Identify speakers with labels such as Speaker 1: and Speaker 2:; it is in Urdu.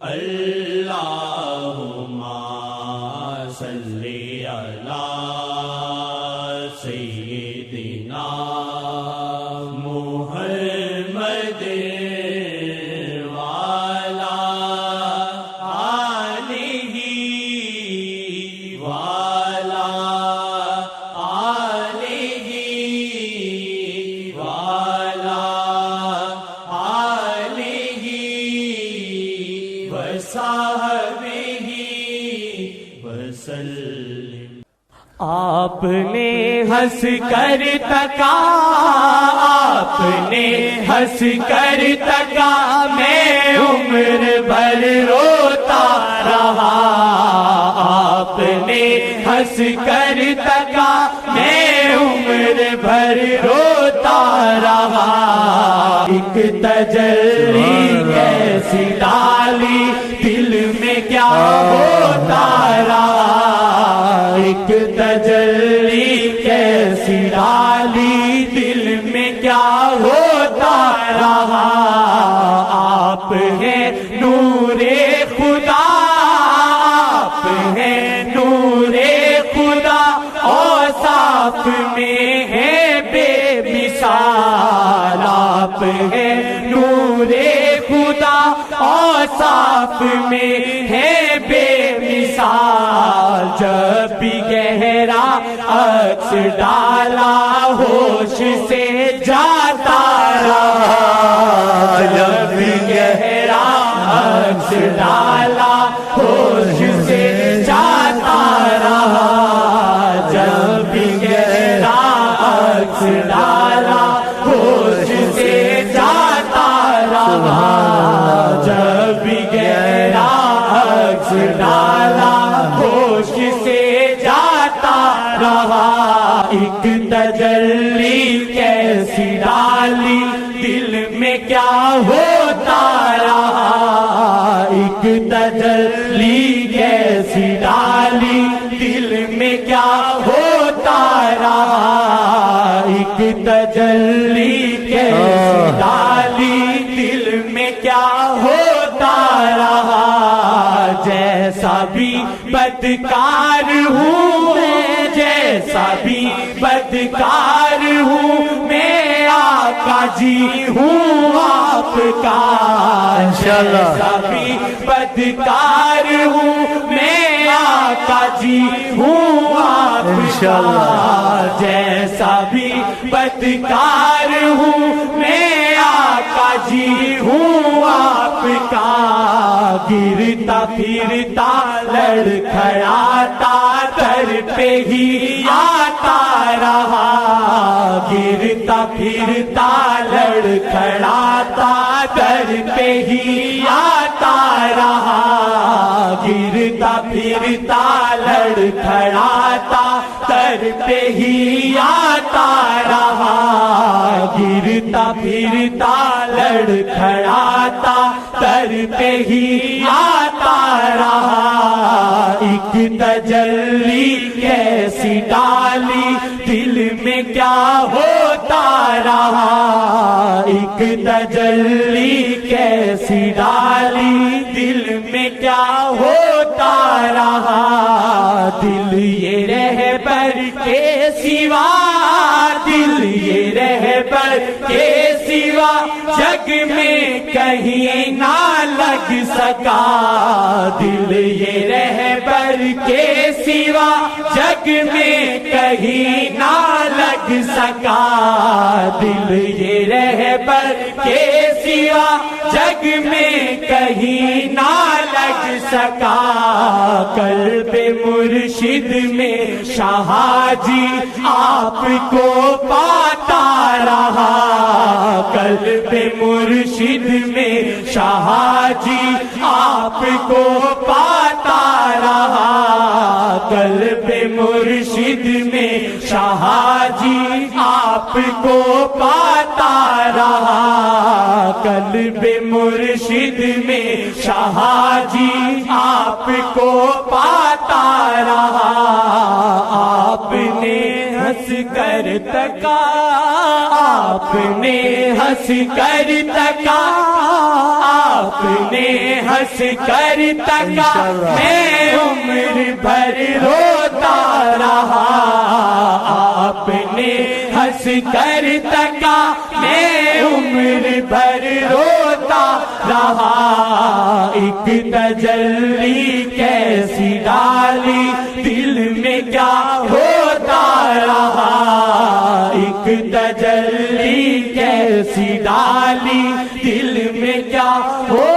Speaker 1: اللہم صلی علی سیدنا محمد وعلی آلہ وعلی آلہ وعلی آلہ وصحبہ وسلم۔ آپ نے ہنس کر تکا، آپ نے ہنس کر تکا، میں عمر بھر روتا رہا۔ آپ نے ہنس کر تکا، میں عمر بھر روتا رہا۔ ایک تجلی کیسی ڈالی دل میں کیا ہوتا رہا۔ ایک تجلی کیسی ڈالی دل میں کیا ہوتا رہا۔ آپ ہیں نور خدا، آپ ہیں نور خدا، اوصاف میں ہے بے مثال۔ آپ ہیں نور خدا، اوصاف میں ہے بے مثال۔ جب بھی گہرا عکس ڈالا ہوش سے جاتا رہا۔ جب بھی گہرا عکس ڈالا ہوش سے جاتا رہا۔ جب بھی گہرا عکس ڈالا ہوش سے جاتا رہا۔ جب بھی گہرا عکس ڈالا ہوش سے جاتا رہا۔ ایک تجلی کیسی ڈالی دل میں کیا ہوتا رہا۔ ایک تجلی کیسی ڈالی دل میں کیا ہوتا رہا۔ ایک تجلی کیسی ڈالی دل میں کیا ہوتا رہا۔ جیسا بھی بدکار ہوں میں، جیسا بھی بدکار ہوں میں، آقا جی ہوں آپ کا۔ جیسا بھی بدکار ہوں میں، آقا جی ہوں آپ کا۔ جیسا بھی بدکار ہوں میں، آقا جی ہوں آپ کا۔ گرتا پھرتا لڑکھڑاتا در پہ ہی آتا رہا۔ گرتا پھرتا لڑکھڑاتا در پہ ہی آتا رہا۔ گرتا پھرتا لڑکھڑاتا در پہ ہی آتا رہا۔ گرتا پھرتا لڑکھڑاتا در پہ ہی آتا رہا۔ ایک تجلی کیسی ڈالی دل میں کیا ہوتا رہا۔ ایک تجلی کیسی ڈالی دل میں کیا ہوتا رہا۔ دل یہ رہبر کے سوا، دل یہ رہبر کے سوا جگ میں کہیں نہ لگ سکا۔ دل یہ رہبر کے سوا جگ میں کہیں نہ لگ سکا۔ دل یہ رہبر کے سوا جگ میں کہیں نہ لگ سکا۔ قلب مرشد میں شاہ جی آپ کو پاتا رہا۔ قلب مرشد میں شاہ جی آپ کو پاتا رہا۔ قلب مرشد میں شاہ جی آپ کو پاتا رہا۔ قلب مرشد میں شاہ جی آپ کو پاتا رہا۔ آپ نے ہنس کر تکا، آپ نے ہنس کر تکا، آپ نے ہنس کر تکا، میں عمر بھر روتا رہا، آپ نے ہنس کر تکا، میں عمر بھر روتا رہا، ایک تجلی کیسی ڈالی دل میں کیا ہوتا رہا، ایک تجلی کیسی ڈالی دل میں کیا ہو